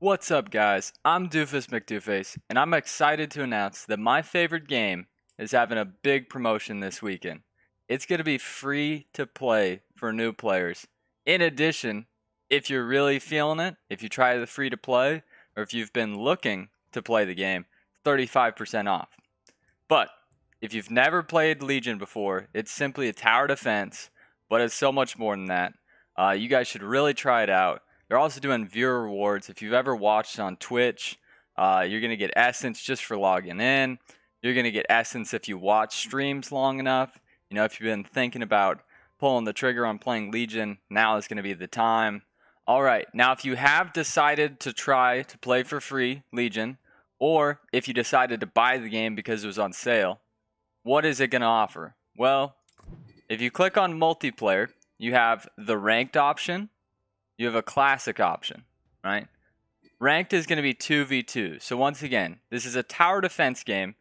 What's up, guys? I'm Doofus Mcdooface, and I'm excited to announce that my favorite game is having a big promotion this weekend. It's going to be free to play for new players. In addition, if you're really feeling it, if you try the free to play, or if you've been looking to play the game, 35% off. But if you've never played Legion before, it's simply a tower defense, but it's so much more than that. You guys should really try it out. They're also doing viewer rewards. If you've ever watched on Twitch, you're going to get Essence just for logging in. You're going to get Essence if you watch streams long enough. You know, if you've been thinking about pulling the trigger on playing Legion, now is going to be the time. All right, now if you have decided to try to play for free Legion, or if you decided to buy the game because it was on sale, what is it going to offer? Well, if you click on multiplayer, you have the ranked option. You have a classic option, right? Ranked is going to be 2v2. So once again, this is a tower defense game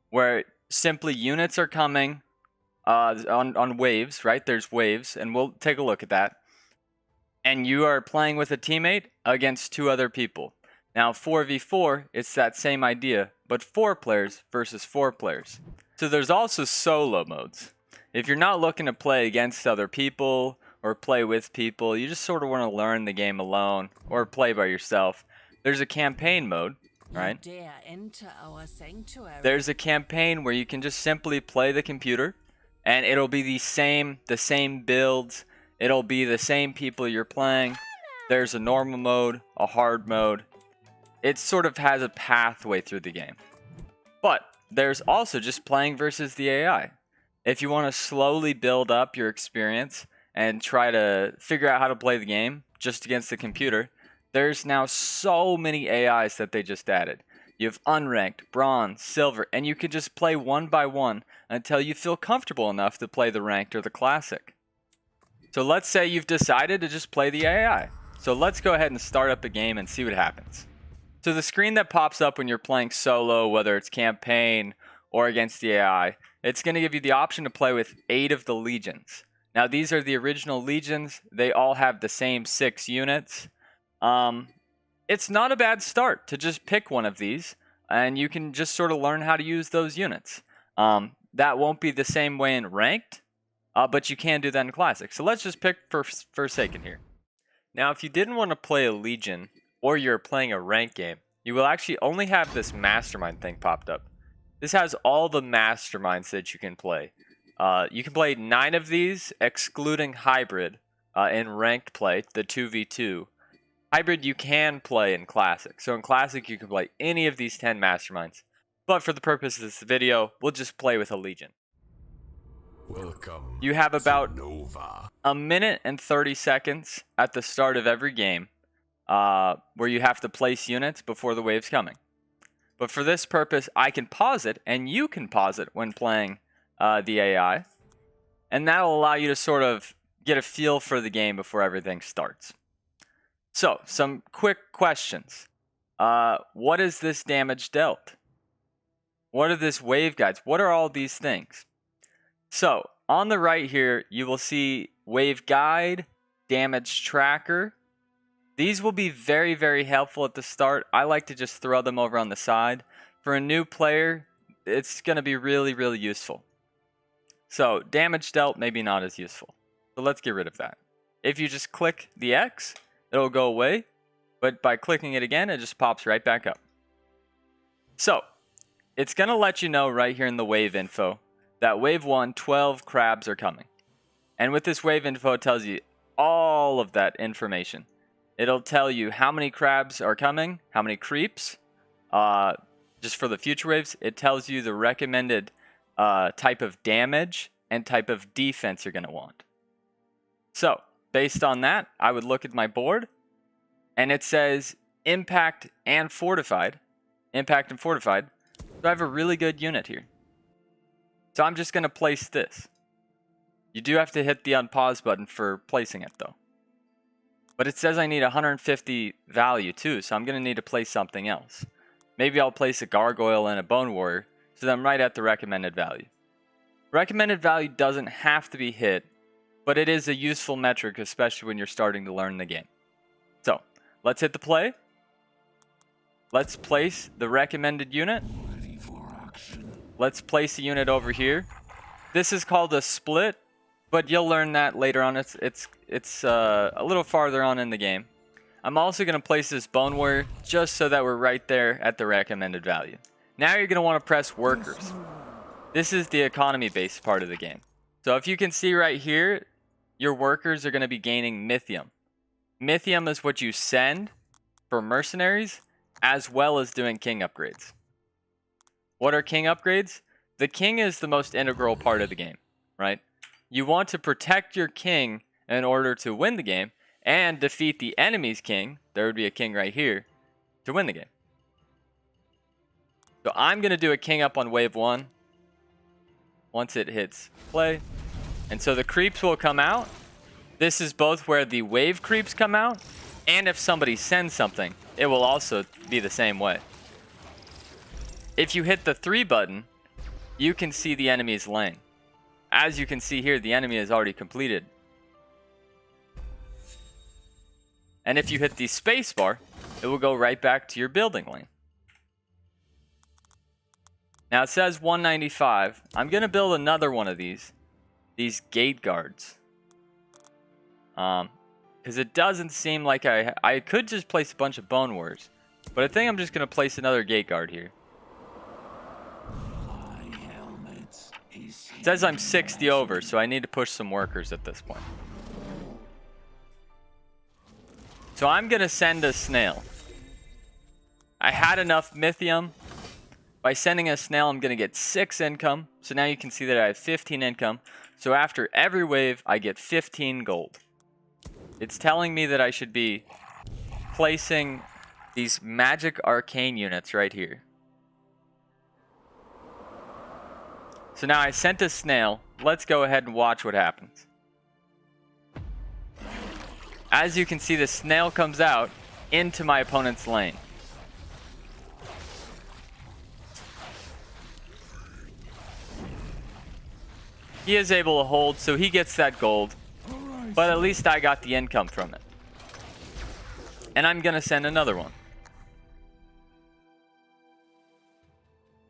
where simply units are coming on waves, right? There's waves, and we'll take a look at that. And you are playing with a teammate against two other people. Now 4v4, it's that same idea, but 4 players versus 4 players. So there's also solo modes. If you're not looking to play against other people or play with people, you just sort of want to learn the game alone or play by yourself, there's a campaign mode, right? There's a campaign where you can just simply play the computer and it'll be the same builds, it'll be the same people you're playing. There's a normal mode, a hard mode. It sort of has a pathway through the game. But there's also just playing versus the AI. If you want to slowly build up your experience and try to figure out how to play the game just against the computer, there's now so many AIs that they just added. You have unranked, bronze, silver, and you can just play one by one until you feel comfortable enough to play the ranked or the classic. So let's say you've decided to just play the AI. So let's go ahead and start up a game and see what happens. So the screen that pops up when you're playing solo, whether it's campaign or against the AI, it's going to give you the option to play with 8 of the legions. Now these are the original legions. They all have the same 6 units. It's not a bad start to just pick one of these, and you can just sort of learn how to use those units. That won't be the same way in ranked, but you can do that in classic. So let's just pick for Forsaken here. Now if you didn't want to play a legion, or you're playing a ranked game, you will actually only have this mastermind thing popped up. This has all the masterminds that you can play. You can play 9 of these, excluding hybrid, in ranked play, the 2v2. Hybrid you can play in classic. So in classic you can play any of these 10 masterminds. But for the purpose of this video, we'll just play with a legion. Welcome. You have about Nova. a minute and 30 seconds at the start of every game where you have to place units before the wave's coming. But for this purpose, I can pause it, and you can pause it when playing the AI. And that'll allow you to sort of get a feel for the game before everything starts. So, some quick questions. What is this damage dealt? What are this wave guides? What are all these things? So, on the right here, you will see wave guide, damage tracker. These will be very, very helpful at the start. I like to just throw them over on the side. For a new player, it's going to be really, really useful. So, damage dealt, maybe not as useful. So let's get rid of that. If you just click the X, it'll go away. But by clicking it again, it just pops right back up. So, it's going to let you know right here in the wave info that wave 1, 12 crabs are coming. And with this wave info, it tells you all of that information. It'll tell you how many crabs are coming, how many creeps. Just for the future waves, it tells you the recommended type of damage and type of defense you're going to want. So, based on that, I would look at my board, and it says impact and fortified. Impact and fortified. So I have a really good unit here. So I'm just going to place this. You do have to hit the unpause button for placing it, though. But it says I need 150 value too, so I'm going to need to place something else. Maybe I'll place a gargoyle and a bone warrior, so that I'm right at the recommended value. Recommended value doesn't have to be hit, but it is a useful metric, especially when you're starting to learn the game. So, let's hit the play. Let's place the recommended unit. Let's place a unit over here. This is called a split, but you'll learn that later on. It's a little farther on in the game. I'm also going to place this bone warrior just so that we're right there at the recommended value. Now you're going to want to press workers. This is the economy-based part of the game. So if you can see right here, your workers are going to be gaining mythium. Mythium is what you send for mercenaries, as well as doing king upgrades. What are king upgrades? The king is the most integral part of the game, right? You want to protect your king in order to win the game and defeat the enemy's king. There would be a king right here to win the game. So I'm going to do a king up on wave 1 once it hits play. And so the creeps will come out. This is both where the wave creeps come out, and if somebody sends something, it will also be the same way. If you hit the 3 button, you can see the enemy's lane. As you can see here, the enemy is already completed. And if you hit the space bar, it will go right back to your building lane. Now it says 195. I'm going to build another one of these gate guards. Because it doesn't seem like I could just place a bunch of bone warriors, but I think I'm just going to place another gate guard here. It says I'm 60 over, so I need to push some workers at this point. So I'm going to send a snail. I had enough mythium. By sending a snail, I'm going to get 6 income. So now you can see that I have 15 income. So after every wave, I get 15 gold. It's telling me that I should be placing these magic arcane units right here. So now I sent a snail. Let's go ahead and watch what happens. As you can see, the snail comes out into my opponent's lane. He is able to hold, so he gets that gold. But at least I got the income from it. And I'm going to send another one.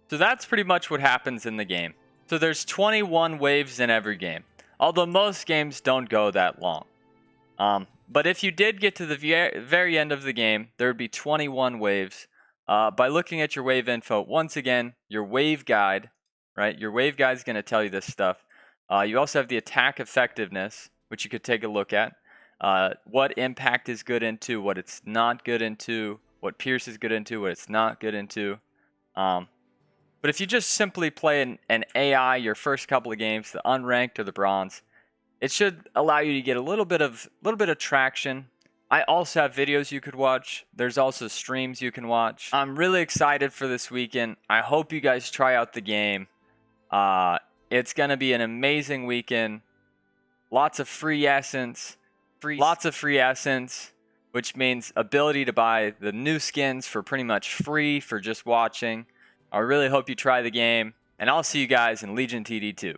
So that's pretty much what happens in the game. So there's 21 waves in every game. Although most games don't go that long. But if you did get to the very end of the game, there would be 21 waves. By looking at your wave info, once again, your wave guide, right? Your wave guide is going to tell you this stuff. You also have the attack effectiveness, which you could take a look at. What impact is good into, what it's not good into, what pierce is good into, what it's not good into. But if you just simply play an AI your first couple of games, the unranked or the bronze, it should allow you to get a little bit of traction. I also have videos you could watch. There's also streams you can watch. I'm really excited for this weekend. I hope you guys try out the game. It's going to be an amazing weekend. Lots of free essence. Lots of free essence, which means ability to buy the new skins for pretty much free for just watching. I really hope you try the game, and I'll see you guys in Legion TD2.